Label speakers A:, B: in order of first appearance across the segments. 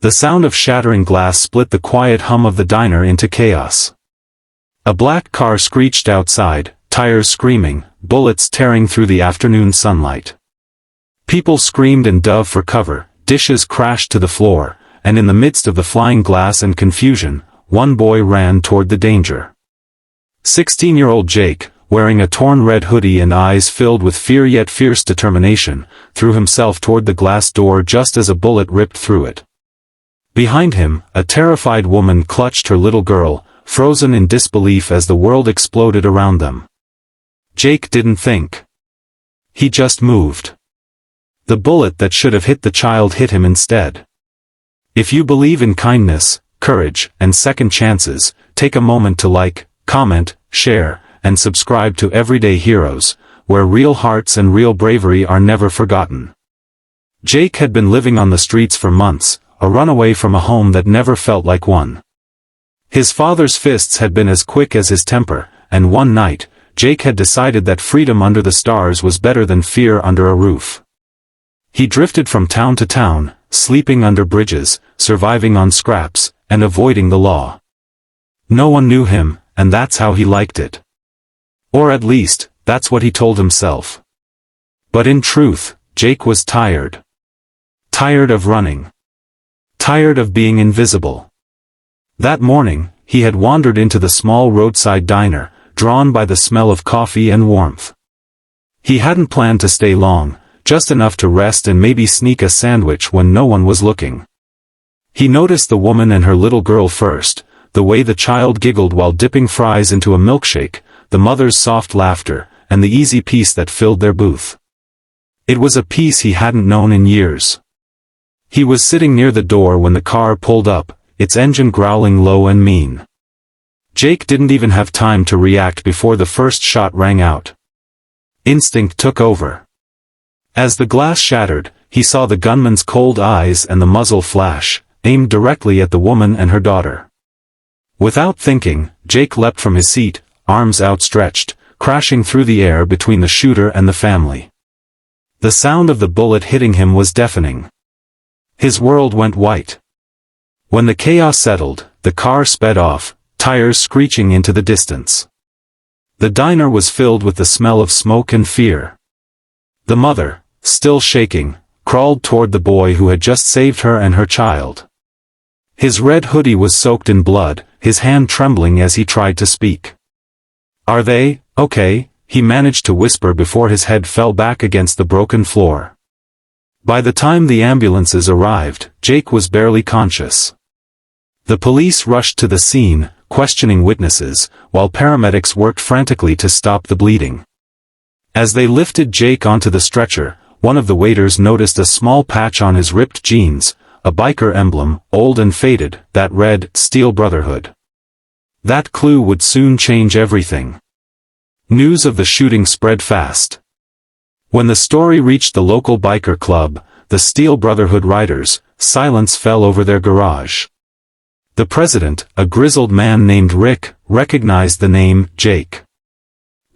A: The sound of shattering glass split the quiet hum of the diner into chaos. A black car screeched outside, tires screaming, bullets tearing through the afternoon sunlight. People screamed and dove for cover, dishes crashed to the floor, and in the midst of the flying glass and confusion, one boy ran toward the danger. 16-year-old Jake, wearing a torn red hoodie and eyes filled with fear yet fierce determination, threw himself toward the glass door just as a bullet ripped through it. Behind him, a terrified woman clutched her little girl, frozen in disbelief as the world exploded around them. Jake didn't think. He just moved. The bullet that should have hit the child hit him instead. If you believe in kindness, courage, and second chances, take a moment to like, comment, share, and subscribe to Everyday Heroes, where real hearts and real bravery are never forgotten. Jake had been living on the streets for months, a runaway from a home that never felt like one. His father's fists had been as quick as his temper, and one night, Jake had decided that freedom under the stars was better than fear under a roof. He drifted from town to town, sleeping under bridges, surviving on scraps, and avoiding the law. No one knew him, and that's how he liked it. Or at least, that's what he told himself. But in truth, Jake was tired. Tired of running. Tired of being invisible. That morning, he had wandered into the small roadside diner, drawn by the smell of coffee and warmth. He hadn't planned to stay long, just enough to rest and maybe sneak a sandwich when no one was looking. He noticed the woman and her little girl first, the way the child giggled while dipping fries into a milkshake, the mother's soft laughter, and the easy peace that filled their booth. It was a peace he hadn't known in years. He was sitting near the door when the car pulled up, its engine growling low and mean. Jake didn't even have time to react before the first shot rang out. Instinct took over. As the glass shattered, he saw the gunman's cold eyes and the muzzle flash, aimed directly at the woman and her daughter. Without thinking, Jake leapt from his seat, arms outstretched, crashing through the air between the shooter and the family. The sound of the bullet hitting him was deafening. His world went white. When the chaos settled, the car sped off, tires screeching into the distance. The diner was filled with the smell of smoke and fear. The mother, still shaking, crawled toward the boy who had just saved her and her child. His red hoodie was soaked in blood, his hand trembling as he tried to speak. "Are they okay?" he managed to whisper before his head fell back against the broken floor. By the time the ambulances arrived, Jake was barely conscious. The police rushed to the scene, questioning witnesses, while paramedics worked frantically to stop the bleeding. As they lifted Jake onto the stretcher, one of the waiters noticed a small patch on his ripped jeans, a biker emblem, old and faded, that read, "Steel Brotherhood." That clue would soon change everything. News of the shooting spread fast. When the story reached the local biker club, the Steel Brotherhood riders, silence fell over their garage. The president, a grizzled man named Rick, recognized the name Jake.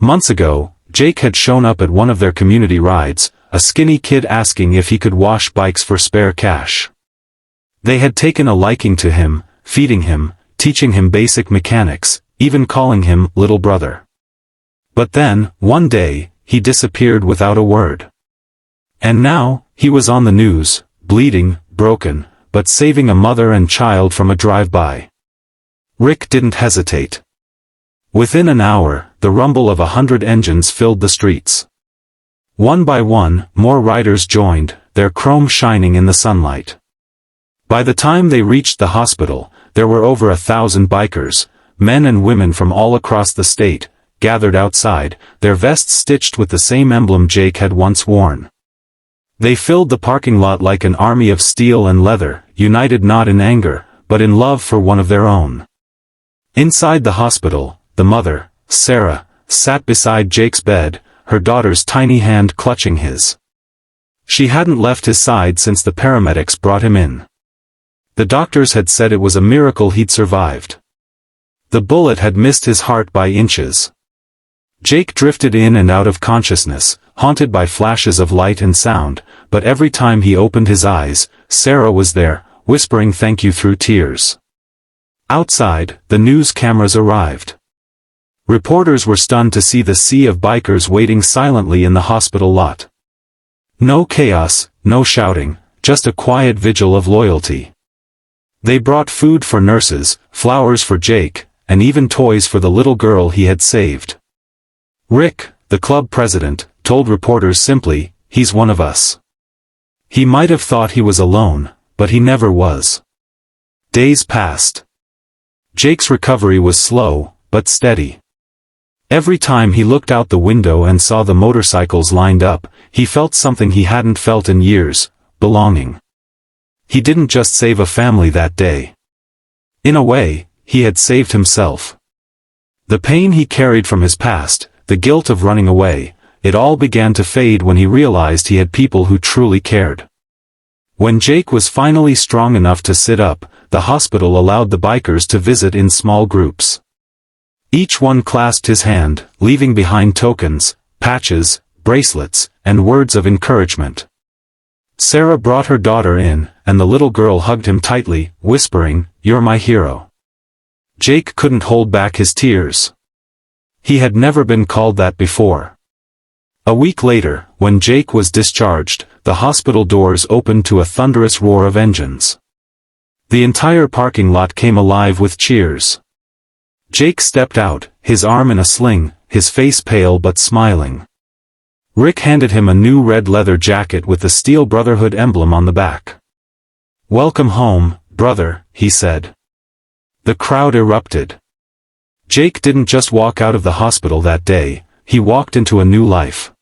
A: Months ago, Jake had shown up at one of their community rides, a skinny kid asking if he could wash bikes for spare cash. They had taken a liking to him, feeding him, teaching him basic mechanics, even calling him little brother. But then, one day, he disappeared without a word. And now, he was on the news, bleeding, broken, but saving a mother and child from a drive-by. Rick didn't hesitate. Within an hour, the rumble of 100 engines filled the streets. One by one, more riders joined, their chrome shining in the sunlight. By the time they reached the hospital, there were over 1,000 bikers, men and women from all across the state, gathered outside, their vests stitched with the same emblem Jake had once worn. They filled the parking lot like an army of steel and leather, united not in anger, but in love for one of their own. Inside the hospital, the mother, Sarah, sat beside Jake's bed, her daughter's tiny hand clutching his. She hadn't left his side since the paramedics brought him in. The doctors had said it was a miracle he'd survived. The bullet had missed his heart by inches. Jake drifted in and out of consciousness, haunted by flashes of light and sound, but every time he opened his eyes, Sarah was there, whispering thank you through tears. Outside, the news cameras arrived. Reporters were stunned to see the sea of bikers waiting silently in the hospital lot. No chaos, no shouting, just a quiet vigil of loyalty. They brought food for nurses, flowers for Jake, and even toys for the little girl he had saved. Rick, the club president, told reporters simply, "He's one of us." He might have thought he was alone, but he never was. Days passed. Jake's recovery was slow, but steady. Every time he looked out the window and saw the motorcycles lined up, he felt something he hadn't felt in years: belonging. He didn't just save a family that day. In a way, he had saved himself. The pain he carried from his past, the guilt of running away, it all began to fade when he realized he had people who truly cared. When Jake was finally strong enough to sit up, the hospital allowed the bikers to visit in small groups. Each one clasped his hand, leaving behind tokens, patches, bracelets, and words of encouragement. Sarah brought her daughter in, and the little girl hugged him tightly, whispering, "You're my hero." Jake couldn't hold back his tears. He had never been called that before. A week later, when Jake was discharged, the hospital doors opened to a thunderous roar of engines. The entire parking lot came alive with cheers. Jake stepped out, his arm in a sling, his face pale but smiling. Rick handed him a new red leather jacket with the Steel Brotherhood emblem on the back. "Welcome home, brother," he said. The crowd erupted. Jake didn't just walk out of the hospital that day, he walked into a new life.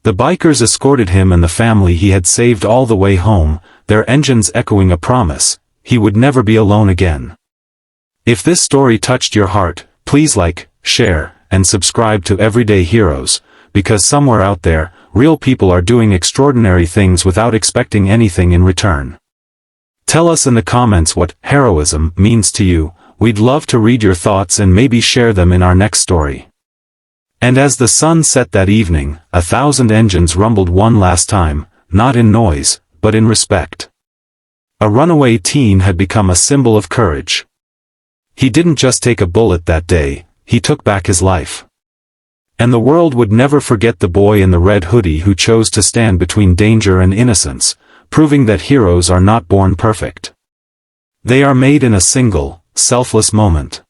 A: The bikers escorted him and the family he had saved all the way home, their engines echoing a promise: he would never be alone again. If this story touched your heart, please like, share, and subscribe to Everyday Heroes, because somewhere out there, real people are doing extraordinary things without expecting anything in return. Tell us in the comments what heroism means to you. We'd love to read your thoughts and maybe share them in our next story. And as the sun set that evening, 1,000 engines rumbled one last time, not in noise, but in respect. A runaway teen had become a symbol of courage. He didn't just take a bullet that day, he took back his life. And the world would never forget the boy in the red hoodie who chose to stand between danger and innocence, proving that heroes are not born perfect. They are made in a single, selfless moment.